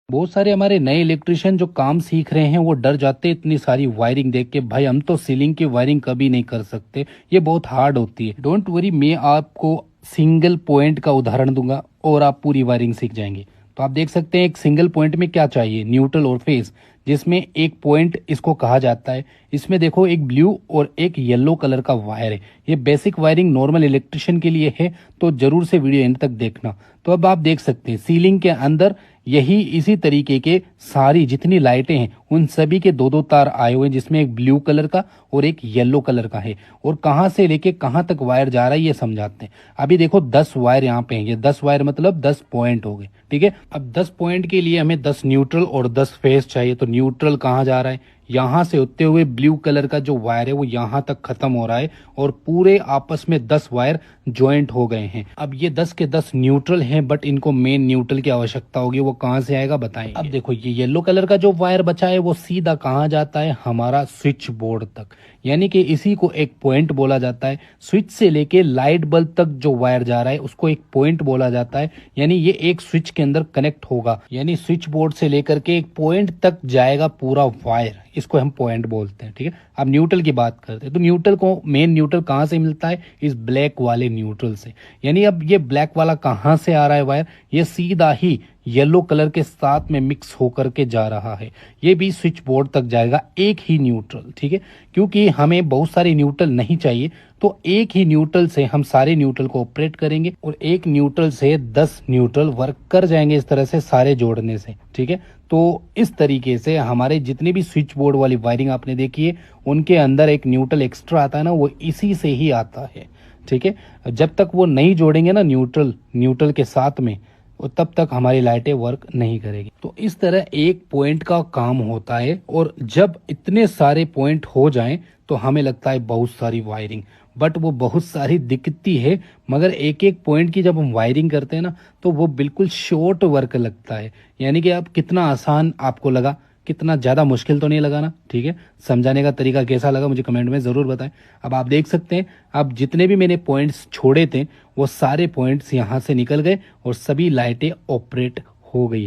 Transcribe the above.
बहुत सारे हमारे नए इलेक्ट्रिशियन जो काम सीख रहे हैं वो डर जाते हैं इतनी सारी वायरिंग देख के। भाई हम तो सीलिंग की वायरिंग कभी नहीं कर सकते, ये बहुत हार्ड होती है। डोंट वरी, मैं आपको सिंगल पॉइंट का उदाहरण दूंगा और आप पूरी वायरिंग सीख जाएंगे। तो आप देख सकते हैं एक सिंगल पॉइंट में क्या चाहिए, न्यूट्रल और फेस, जिसमें एक पॉइंट इसको कहा जाता है। इसमें देखो एक ब्लू और एक येलो कलर का वायर है। ये बेसिक वायरिंग नॉर्मल इलेक्ट्रिशियन के लिए है, तो जरूर से वीडियो एंड तक देखना। तो अब आप देख सकते हैं सीलिंग के अंदर यही इसी तरीके के सारी जितनी लाइटें हैं उन सभी के दो दो तार आए हुए हैं, जिसमें एक ब्लू कलर का और एक येलो कलर का है। और कहां से लेके कहां तक वायर जा रहा है ये समझाते हैं। अभी देखो 10 वायर यहाँ पे हैं, ये 10 वायर मतलब 10 पॉइंट हो गए। ठीक है, अब 10 पॉइंट के लिए हमें 10 न्यूट्रल और 10 फेस चाहिए। तो न्यूट्रल कहाँ जा रहा है, यहां से होते हुए ब्लू कलर का जो वायर है वो यहां तक खत्म हो रहा है और पूरे आपस में 10 वायर ज्वाइंट हो गए हैं। अब ये 10 के 10 न्यूट्रल हैं, बट इनको मेन न्यूट्रल की आवश्यकता होगी, वो कहां से आएगा बताएंगे। अब देखो ये येलो कलर का जो वायर बचा है वो सीधा कहां जाता है, हमारा स्विच बोर्ड तक। यानी कि इसी को एक पॉइंट बोला जाता है। स्विच से लेके लाइट बल्ब तक जो वायर जा रहा है उसको एक पॉइंट बोला जाता है। यानी ये एक स्विच के अंदर कनेक्ट होगा, यानी स्विच बोर्ड से लेकर के एक पॉइंट तक जाएगा पूरा वायर, इसको हम पॉइंट बोलते हैं। ठीक है, अब न्यूट्रल की बात करते हैं। तो न्यूट्रल को मेन न्यूट्रल कहां से मिलता है, इस ब्लैक वाले न्यूट्रल से। यानी अब ये ब्लैक वाला कहां से आ रहा है वायर, ये सीधा ही येलो कलर के साथ में मिक्स होकर के जा रहा है। ये भी स्विच बोर्ड तक जाएगा, एक ही न्यूट्रल। ठीक है, क्योंकि हमें बहुत सारे न्यूट्रल नहीं चाहिए, तो एक ही न्यूट्रल से हम सारे न्यूट्रल को ऑपरेट करेंगे और एक न्यूट्रल से 10 न्यूट्रल वर्क कर जाएंगे इस तरह से सारे जोड़ने से। ठीक है, तो इस तरीके से हमारे जितने भी स्विच बोर्ड वाली वायरिंग आपने देखी है उनके अंदर एक न्यूट्रल एक्स्ट्रा आता है ना, वो इसी से ही आता है। ठीक है, जब तक वो नहीं जोड़ेंगे ना न्यूट्रल के साथ में, तब तक हमारी लाइटें वर्क नहीं करेगी। तो इस तरह एक पॉइंट का काम होता है, और जब इतने सारे पॉइंट हो जाएं तो हमें लगता है बहुत सारी वायरिंग, बट वो बहुत सारी दिखती है। मगर एक एक पॉइंट की जब हम वायरिंग करते हैं ना तो वो बिल्कुल शॉर्ट वर्क लगता है। यानी कि आप कितना आसान आपको लगा, कितना ज़्यादा मुश्किल तो नहीं लगा ना। ठीक है, समझाने का तरीका कैसा लगा मुझे कमेंट में ज़रूर बताएं। अब आप देख सकते हैं, अब जितने भी मैंने पॉइंट्स छोड़े थे वो सारे पॉइंट्स यहाँ से निकल गए और सभी लाइटें ऑपरेट हो गई हैं।